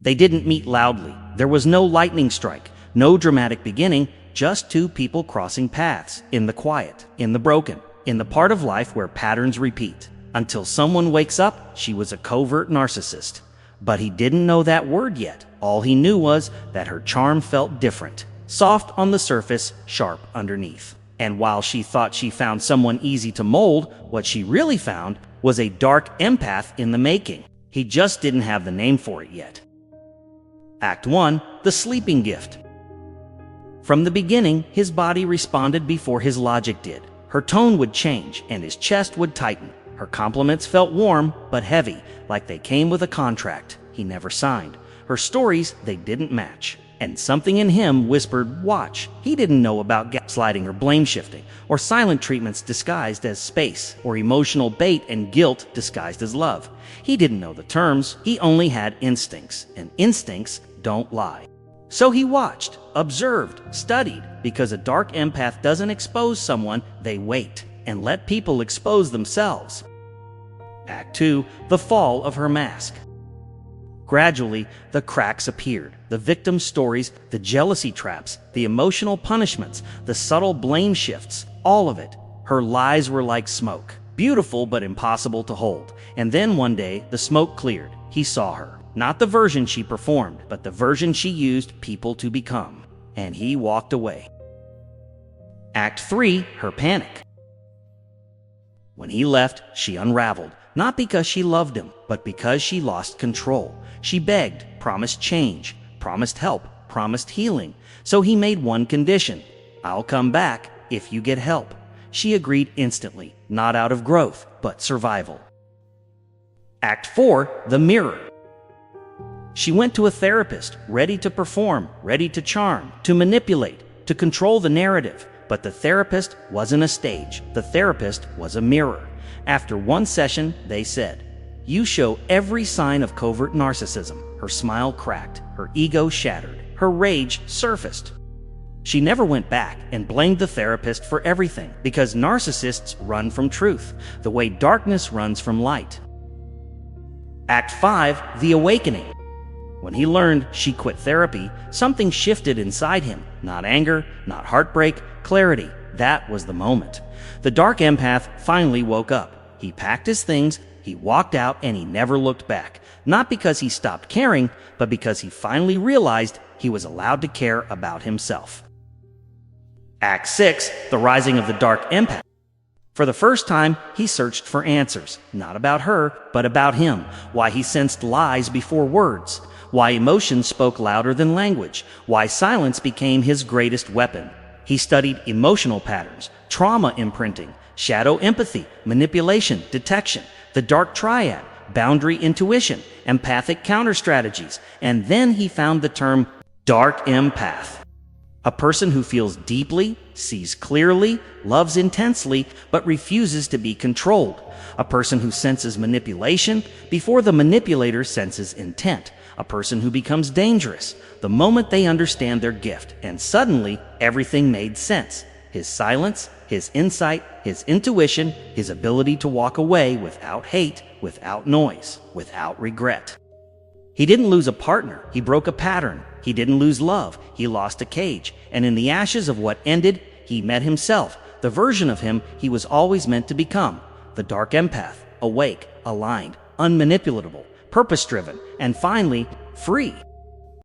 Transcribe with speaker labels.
Speaker 1: They didn't meet loudly. There was no lightning strike, no dramatic beginning, just two people crossing paths, in the quiet, in the broken, in the part of life where patterns repeat. Until someone wakes up, she was a covert narcissist. But he didn't know that word yet. All he knew was that her charm felt different. Soft on the surface, sharp underneath. And while she thought she found someone easy to mold, what she really found was a dark empath in the making. He just didn't have the name for it yet. Act 1. The Sleeping Gift. From the beginning, his body responded before his logic did. Her tone would change, and his chest would tighten. Her compliments felt warm, but heavy, like they came with a contract he never signed. Her stories, they didn't match. And something in him whispered, watch. He didn't know about gaslighting or blame shifting, or silent treatments disguised as space, or emotional bait and guilt disguised as love. He didn't know the terms. He only had instincts, and instincts don't lie. So he watched, observed, studied, because a dark empath doesn't expose someone, they wait and let people expose themselves. Act 2. The Fall of Her Mask. Gradually, the cracks appeared. The victim stories, the jealousy traps, the emotional punishments, the subtle blame shifts, all of it. Her lies were like smoke, beautiful but impossible to hold. And then one day, the smoke cleared. He saw her. Not the version she performed, but the version she used people to become. And he walked away. Act 3. Her Panic. When he left, she unraveled. Not because she loved him, but because she lost control. She begged, promised change, promised help, promised healing. So he made one condition. I'll come back if you get help. She agreed instantly, not out of growth, but survival. Act 4. The Mirror. She went to a therapist, ready to perform, ready to charm, to manipulate, to control the narrative. But the therapist wasn't a stage. The therapist was a mirror. After one session, they said, you show every sign of covert narcissism. Her smile cracked, her ego shattered, her rage surfaced. She never went back and blamed the therapist for everything, because narcissists run from truth, the way darkness runs from light. Act 5. The Awakening. When he learned she quit therapy, something shifted inside him. Not anger, not heartbreak, clarity. That was the moment. The dark empath finally woke up. He packed his things, he walked out, and he never looked back. Not because he stopped caring, but because he finally realized he was allowed to care about himself. Act 6. The Rising of the Dark Empath. For the first time, he searched for answers. Not about her, but about him. Why he sensed lies before words. Why emotions spoke louder than language. Why silence became his greatest weapon. He studied emotional patterns, trauma imprinting, shadow empathy, manipulation, detection, the dark triad, boundary intuition, empathic counter-strategies, and then he found the term dark empath. A person who feels deeply, sees clearly, loves intensely, but refuses to be controlled. A person who senses manipulation before the manipulator senses intent. A person who becomes dangerous the moment they understand their gift, and suddenly everything made sense. His silence, his insight, his intuition, his ability to walk away without hate, without noise, without regret. He didn't lose a partner, he broke a pattern. He didn't lose love, he lost a cage. And in the ashes of what ended, he met himself, the version of him he was always meant to become. The dark empath, awake, aligned, unmanipulatable, purpose-driven, and finally, free.